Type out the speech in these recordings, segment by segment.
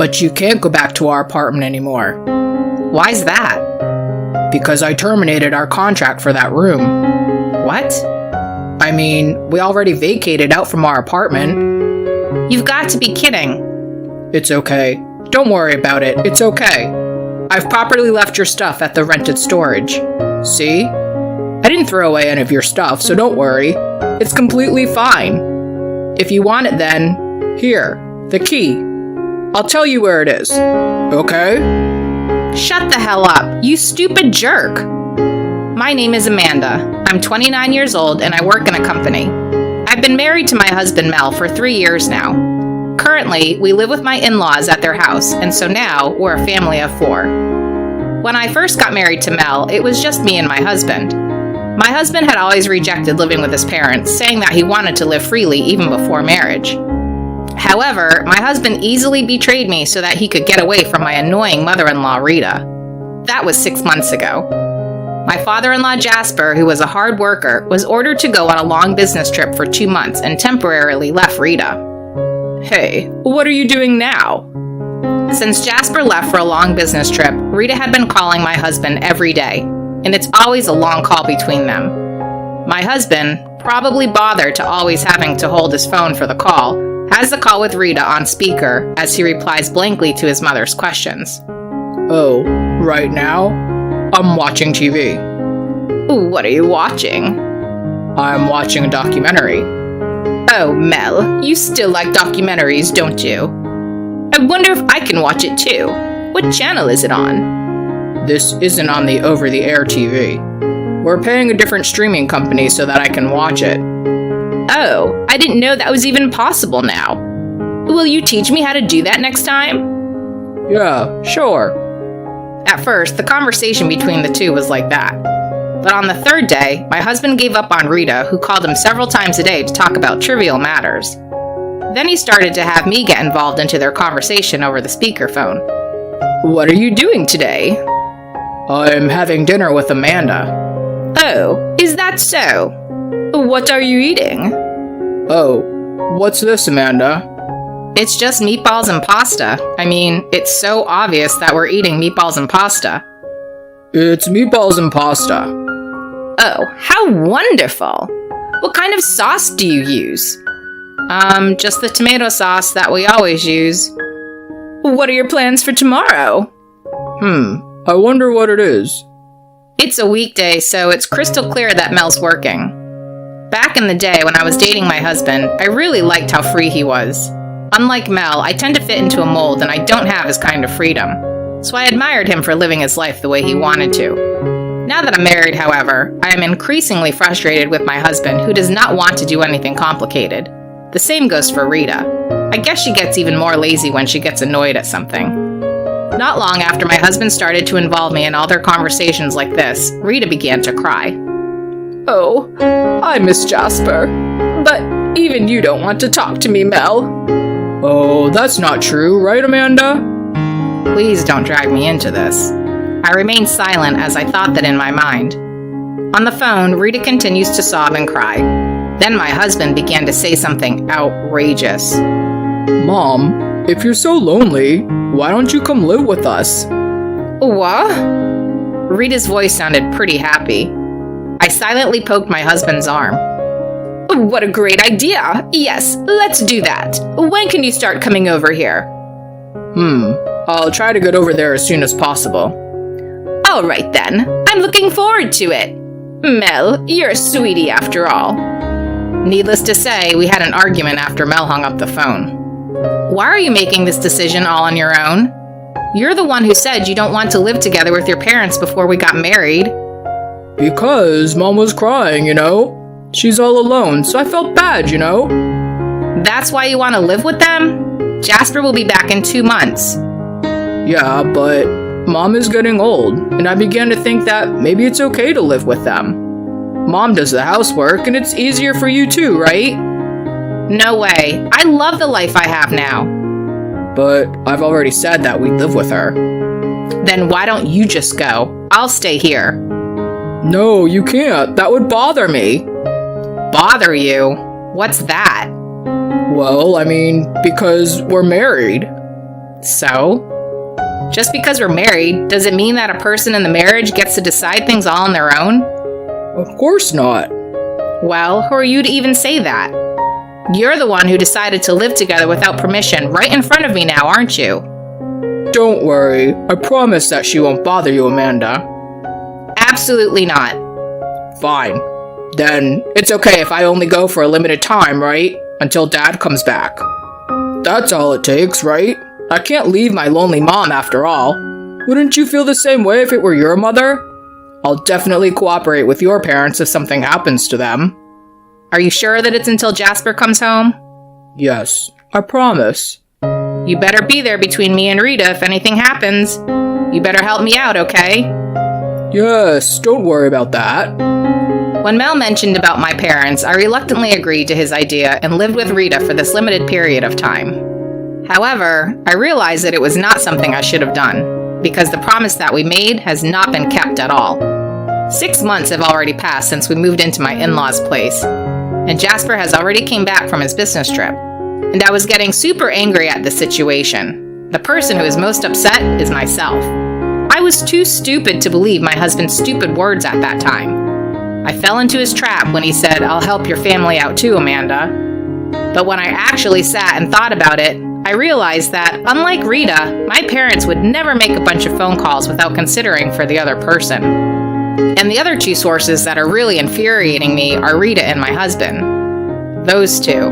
But you can't go back to our apartment anymore. Why's that? Because I terminated our contract for that room. What? I mean, we already vacated out from our apartment. You've got to be kidding. It's okay. Don't worry about it. It's okay. I've properly left your stuff at the rented storage. See? I didn't throw away any of your stuff, so don't worry. It's completely fine. If you want it then, here, the key. I'll tell you where it is. Okay? Shut the hell up, you stupid jerk. My name is Amanda. I'm 29 years old and I work in a company. I've been married to my husband Mel for 3 years now. Currently, we live with my in-laws at their house, and so now we're a family of 4. When I first got married to Mel, it was just me and my husband. My husband had always rejected living with his parents, saying that he wanted to live freely even before marriage. However, my husband easily betrayed me so that he could get away from my annoying mother-in-law, Rita. That was 6 months ago. My father-in-law, Jasper, who was a hard worker, was ordered to go on a long business trip for 2 months and temporarily left Rita. Hey, what are you doing now? Since Jasper left for a long business trip, Rita had been calling my husband every day, and it's always a long call between them. My husband, probably bothered to always having to hold his phone for the call, has the call with Rita on speaker as he replies blankly to his mother's questions. Oh, right now? I'm watching TV. What are you watching? I'm watching a documentary. Oh, Mel, you still like documentaries, don't you? I wonder if I can watch it too. What channel is it on? This isn't on the over-the-air TV. We're paying a different streaming company so that I can watch it. Oh, I didn't know that was even possible now. Will you teach me how to do that next time? Yeah, sure. At first, the conversation between the two was like that. But on the 3rd day, my husband gave up on Rita, who called him several times a day to talk about trivial matters. Then he started to have me get involved into their conversation over the speakerphone. What are you doing today? I'm having dinner with Amanda. Oh, is that so? What are you eating? Oh, what's this, Amanda? It's just meatballs and pasta. I mean, it's so obvious that we're eating meatballs and pasta. It's meatballs and pasta. Oh, how wonderful! What kind of sauce do you use? Just the tomato sauce that we always use. What are your plans for tomorrow? I wonder what it is. It's a weekday, so it's crystal clear that Mel's working. Back in the day when I was dating my husband, I really liked how free he was. Unlike Mel, I tend to fit into a mold and I don't have his kind of freedom. So I admired him for living his life the way he wanted to. Now that I'm married, however, I am increasingly frustrated with my husband who does not want to do anything complicated. The same goes for Rita. I guess she gets even more lazy when she gets annoyed at something. Not long after my husband started to involve me in all their conversations like this, Rita began to cry. Oh, I miss Jasper. But even you don't want to talk to me, Mel. Oh, that's not true, right, Amanda? Please don't drag me into this. I remained silent as I thought that in my mind. On the phone, Rita continues to sob and cry. Then my husband began to say something outrageous. Mom, if you're so lonely, why don't you come live with us? What? Rita's voice sounded pretty happy. I silently poked my husband's arm. What a great idea! Yes, let's do that. When can you start coming over here? I'll try to get over there as soon as possible. All right then. I'm looking forward to it. Mel, you're a sweetie after all. Needless to say, we had an argument after Mel hung up the phone. Why are you making this decision all on your own? You're the one who said you don't want to live together with your parents before we got married. Because Mom was crying, you know? She's all alone, so I felt bad, you know? That's why you want to live with them? Jasper will be back in 2 months. Yeah, but Mom is getting old, and I began to think that maybe it's okay to live with them. Mom does the housework, and it's easier for you too, right? No way. I love the life I have now. But I've already said that we'd live with her. Then why don't you just go? I'll stay here. No, you can't. That would bother me. Bother you? What's that? Well, I mean, because we're married. So? Just because we're married, does it mean that a person in the marriage gets to decide things all on their own? Of course not. Well, who are you to even say that? You're the one who decided to live together without permission right in front of me now, aren't you? Don't worry. I promise that she won't bother you, Amanda. Absolutely not. Fine. Then it's okay if I only go for a limited time, right? Until Dad comes back. That's all it takes, right? I can't leave my lonely mom after all. Wouldn't you feel the same way if it were your mother? I'll definitely cooperate with your parents if something happens to them. Are you sure that it's until Jasper comes home? Yes, I promise. You better be there between me and Rita if anything happens. You better help me out, okay? Yes, don't worry about that. When Mel mentioned about my parents, I reluctantly agreed to his idea and lived with Rita for this limited period of time. However, I realized that it was not something I should have done, because the promise that we made has not been kept at all. 6 months have already passed since we moved into my in-laws' place, and Jasper has already came back from his business trip, and I was getting super angry at this situation. The person who is most upset is myself. I was too stupid to believe my husband's stupid words at that time. I fell into his trap when he said, "I'll help your family out too, Amanda." But when I actually sat and thought about it, I realized that, unlike Rita, my parents would never make a bunch of phone calls without considering for the other person. And the other two sources that are really infuriating me are Rita and my husband. Those two.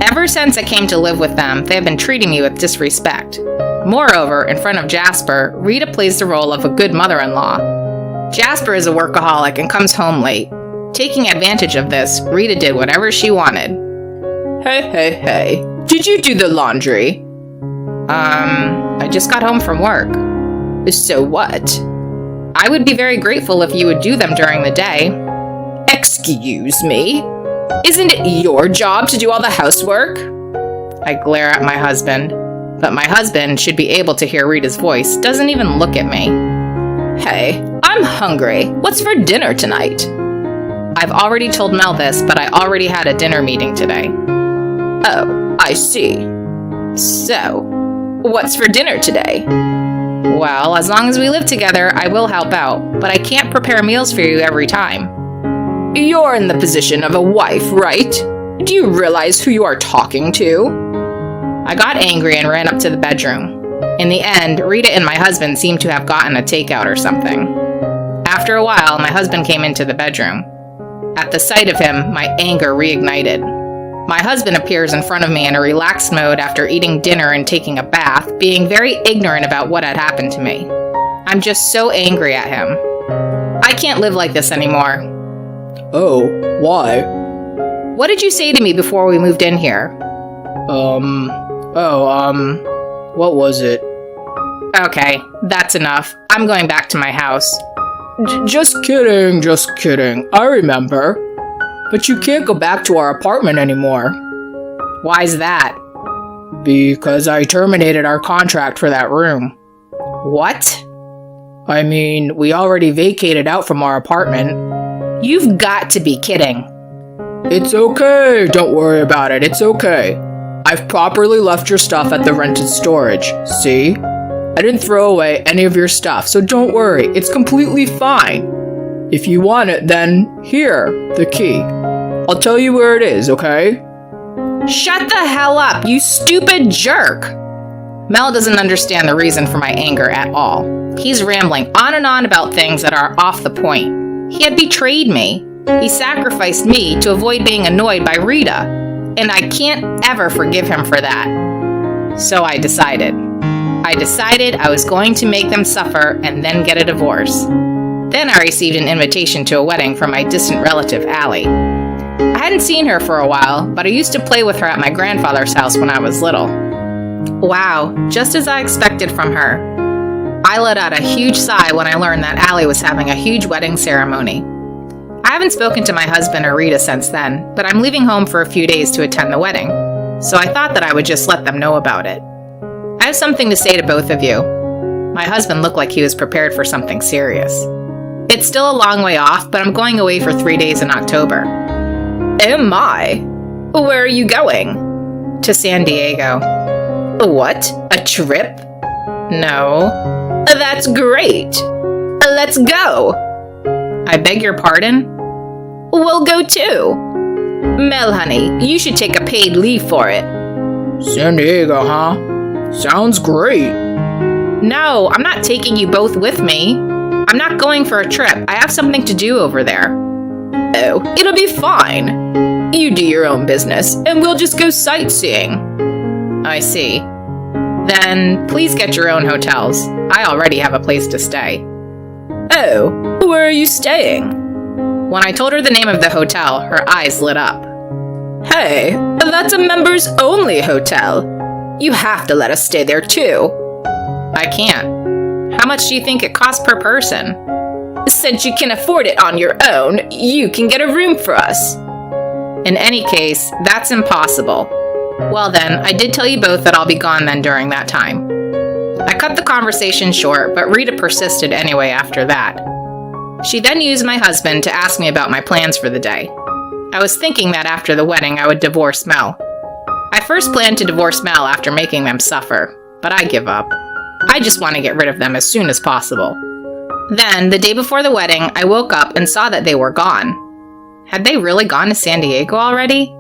Ever since I came to live with them, they have been treating me with disrespect. Moreover, in front of Jasper, Rita plays the role of a good mother-in-law. Jasper is a workaholic and comes home late. Taking advantage of this, Rita did whatever she wanted. Hey. Did you do the laundry? I just got home from work. So what? I would be very grateful if you would do them during the day. Excuse me? Isn't it your job to do all the housework? I glare at my husband, but my husband should be able to hear Rita's voice, doesn't even look at me. Hey, I'm hungry. What's for dinner tonight? I've already told Mel this, but I already had a dinner meeting today. Oh, I see. So, what's for dinner today? Well, as long as we live together, I will help out, but I can't prepare meals for you every time. You're in the position of a wife, right? Do you realize who you are talking to? I got angry and ran up to the bedroom. In the end, Rita and my husband seemed to have gotten a takeout or something. After a while, my husband came into the bedroom. At the sight of him, my anger reignited. My husband appears in front of me in a relaxed mode after eating dinner and taking a bath, being very ignorant about what had happened to me. I'm just so angry at him. I can't live like this anymore. Oh, why? What did you say to me before we moved in here? What was it? Okay, that's enough. I'm going back to my house. Just kidding. I remember. But you can't go back to our apartment anymore. Why's that? Because I terminated our contract for that room. What? I mean, we already vacated out from our apartment. You've got to be kidding. It's okay, don't worry about it, it's okay. I've properly left your stuff at the rented storage, see? I didn't throw away any of your stuff, so don't worry, it's completely fine. If you want it, then here, the key. I'll tell you where it is, okay? Shut the hell up, you stupid jerk! Mel doesn't understand the reason for my anger at all. He's rambling on and on about things that are off the point. He had betrayed me. He sacrificed me to avoid being annoyed by Rita, and I can't ever forgive him for that. So I decided I was going to make them suffer and then get a divorce. Then I received an invitation to a wedding from my distant relative, Allie. I hadn't seen her for a while, but I used to play with her at my grandfather's house when I was little. Wow, just as I expected from her. I let out a huge sigh when I learned that Allie was having a huge wedding ceremony. I haven't spoken to my husband or Rita since then, but I'm leaving home for a few days to attend the wedding, so I thought that I would just let them know about it. I have something to say to both of you. My husband looked like he was prepared for something serious. It's still a long way off, but I'm going away for 3 days in October. Oh my! Where are you going? To San Diego. What? A trip? No. That's great. Let's go. I beg your pardon? We'll go too. Mel, honey, you should take a paid leave for it. San Diego, huh? Sounds great. No, I'm not taking you both with me. I'm not going for a trip. I have something to do over there. Oh, it'll be fine. You do your own business, and we'll just go sightseeing. I see. Then please get your own hotels. I already have a place to stay. Oh, where are you staying? When I told her the name of the hotel, her eyes lit up. Hey, that's a members-only hotel. You have to let us stay there too. I can't. How much do you think it costs per person? Since you can afford it on your own, you can get a room for us. In any case, that's impossible. Well then, I did tell you both that I'll be gone then during that time. I cut the conversation short, but Rita persisted anyway after that. She then used my husband to ask me about my plans for the day. I was thinking that after the wedding I would divorce Mel. I first planned to divorce Mel after making them suffer, but I give up. I just want to get rid of them as soon as possible. Then, the day before the wedding, I woke up and saw that they were gone. Had they really gone to San Diego already?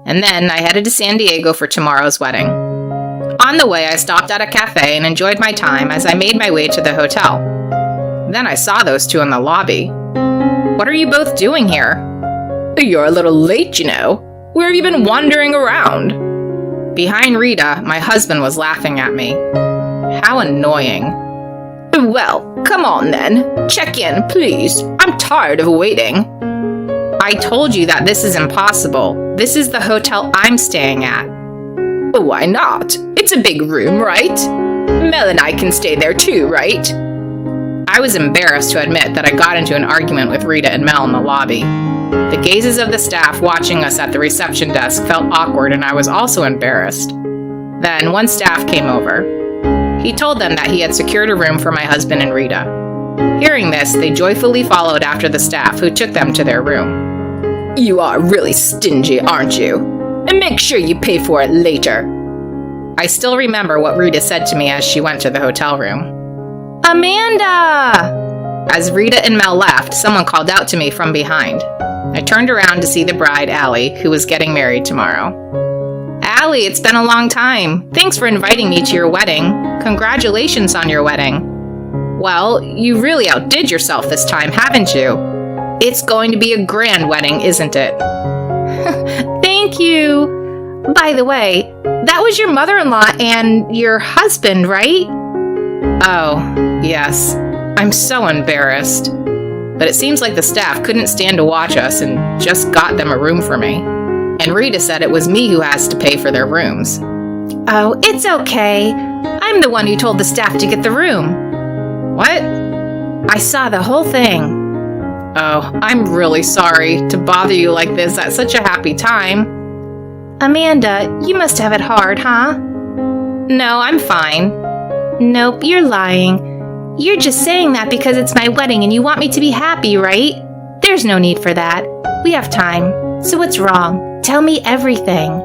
And then I headed to San Diego for tomorrow's wedding. On the way, I stopped at a cafe and enjoyed my time as I made my way to the hotel. Then I saw those two in the lobby. What are you both doing here? You're a little late, you know. Where have you been wandering around? Behind Rita, my husband was laughing at me. How annoying. Well, come on then. Check in, please. I'm tired of waiting. I told you that this is impossible. This is the hotel I'm staying at. Why not? It's a big room, right? Mel and I can stay there too, right? I was embarrassed to admit that I got into an argument with Rita and Mel in the lobby. The gazes of the staff watching us at the reception desk felt awkward, and I was also embarrassed. Then one staff came over. He told them that he had secured a room for my husband and Rita. Hearing this, they joyfully followed after the staff, who took them to their room. You are really stingy, aren't you? And make sure you pay for it later. I still remember what Rita said to me as she went to the hotel room. Amanda! As Rita and Mel left, someone called out to me from behind. I turned around to see the bride, Allie, who was getting married tomorrow. Allie, it's been a long time. Thanks for inviting me to your wedding. Congratulations on your wedding. Well, you really outdid yourself this time, haven't you? It's going to be a grand wedding, isn't it? Thank you. By the way, that was your mother-in-law and your husband, right? Oh, yes. I'm so embarrassed. But it seems like the staff couldn't stand to watch us and just got them a room for me. And Rita said it was me who has to pay for their rooms. Oh, it's okay. I'm the one who told the staff to get the room. What? I saw the whole thing. Oh, I'm really sorry to bother you like this at such a happy time. Amanda, you must have it hard, huh? No, I'm fine. Nope, you're lying. You're just saying that because it's my wedding and you want me to be happy, right? There's no need for that. We have time. So what's wrong? Tell me everything.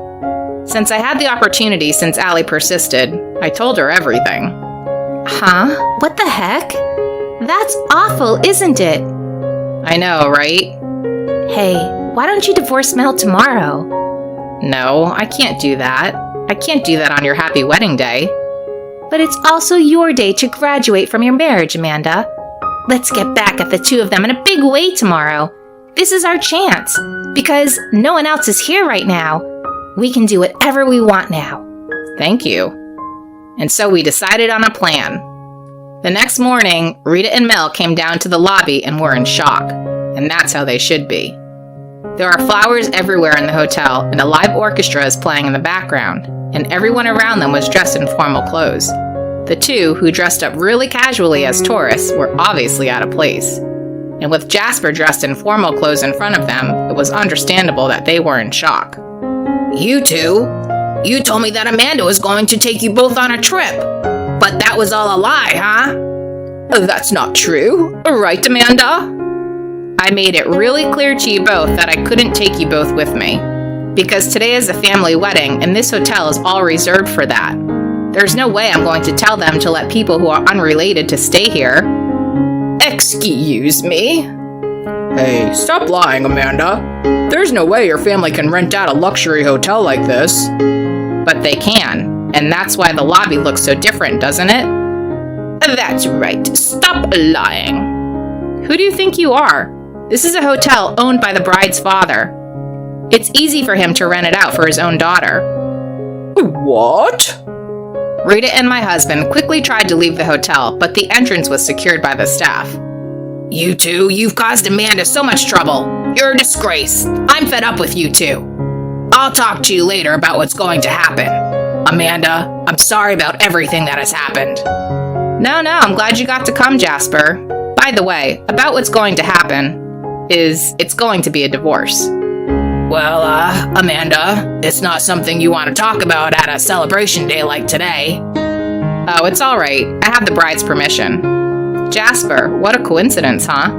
Since I had the opportunity since Allie persisted, I told her everything. Huh? What the heck? That's awful, isn't it? I know, right? Hey, why don't you divorce Mel tomorrow? No, I can't do that. I can't do that on your happy wedding day. But it's also your day to graduate from your marriage, Amanda. Let's get back at the two of them in a big way tomorrow. This is our chance, because no one else is here right now. We can do whatever we want now. Thank you. And so we decided on a plan. The next morning, Rita and Mel came down to the lobby and were in shock. And that's how they should be. There are flowers everywhere in the hotel, and a live orchestra is playing in the background, and everyone around them was dressed in formal clothes. The two, who dressed up really casually as tourists, were obviously out of place. And with Jasper dressed in formal clothes in front of them, it was understandable that they were in shock. You two? You told me that Amanda was going to take you both on a trip. But that was all a lie, huh? That's not true. Right, Amanda? I made it really clear to you both that I couldn't take you both with me. because today is a family wedding and this hotel is all reserved for that. There's no way I'm going to tell them to let people who are unrelated to stay here. Excuse me? Hey, stop lying, Amanda. There's no way your family can rent out a luxury hotel like this. But they can, and that's why the lobby looks so different, doesn't it? That's right. Stop lying. Who do you think you are? This is a hotel owned by the bride's father. It's easy for him to rent it out for his own daughter. What? Rita and my husband quickly tried to leave the hotel, but the entrance was secured by the staff. You two, you've caused Amanda so much trouble. You're a disgrace. I'm fed up with you two. I'll talk to you later about what's going to happen. Amanda, I'm sorry about everything that has happened. No, I'm glad you got to come, Jasper. By the way, about what's going to happen is it's going to be a divorce. Well, Amanda, it's not something you want to talk about at a celebration day like today. Oh, it's all right. I have the bride's permission. Jasper, what a coincidence, huh?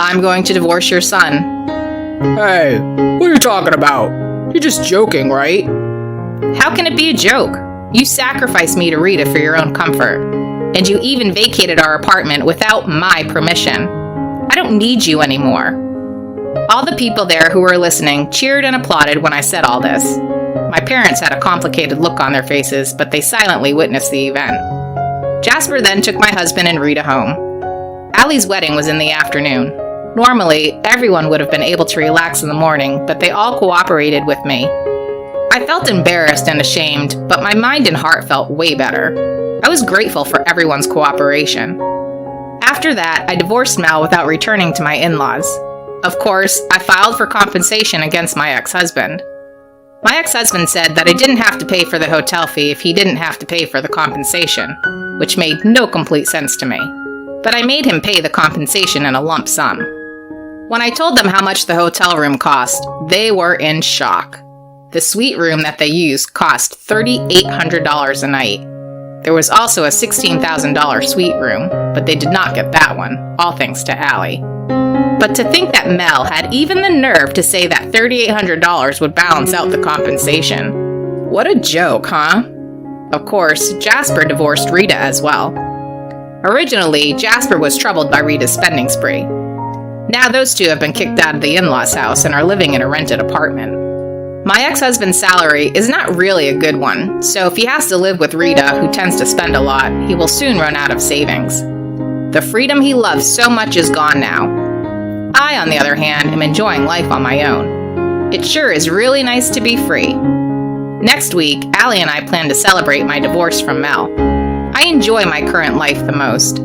I'm going to divorce your son. Hey, what are you talking about? You're just joking, right? How can it be a joke? You sacrificed me to Rita for your own comfort. And you even vacated our apartment without my permission. I don't need you anymore. All the people there who were listening cheered and applauded when I said all this. My parents had a complicated look on their faces, but they silently witnessed the event. Jasper then took my husband and Rita home. Allie's wedding was in the afternoon. Normally, everyone would have been able to relax in the morning, but they all cooperated with me. I felt embarrassed and ashamed, but my mind and heart felt way better. I was grateful for everyone's cooperation. After that, I divorced Mel without returning to my in-laws. Of course, I filed for compensation against my ex-husband. My ex-husband said that I didn't have to pay for the hotel fee if he didn't have to pay for the compensation, which made no complete sense to me. But I made him pay the compensation in a lump sum. When I told them how much the hotel room cost, they were in shock. The suite room that they used cost $3,800 a night. There was also a $16,000 suite room, but they did not get that one, all thanks to Allie. But to think that Mel had even the nerve to say that $3,800 would balance out the compensation. What a joke, huh? Of course, Jasper divorced Rita as well. Originally, Jasper was troubled by Rita's spending spree. Now those two have been kicked out of the in-laws' house and are living in a rented apartment. My ex-husband's salary is not really a good one, so if he has to live with Rita, who tends to spend a lot, he will soon run out of savings. The freedom he loves so much is gone now. I, on the other hand, am enjoying life on my own. It sure is really nice to be free. Next week, Allie and I plan to celebrate my divorce from Mel. I enjoy my current life the most.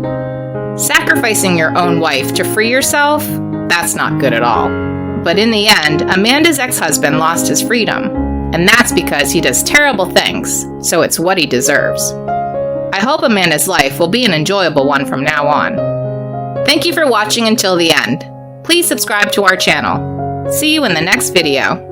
Sacrificing your own wife to free yourself? That's not good at all. But in the end, Amanda's ex-husband lost his freedom, and that's because he does terrible things, so it's what he deserves. I hope Amanda's life will be an enjoyable one from now on. Thank you for watching until the end. Please subscribe to our channel. See you in the next video.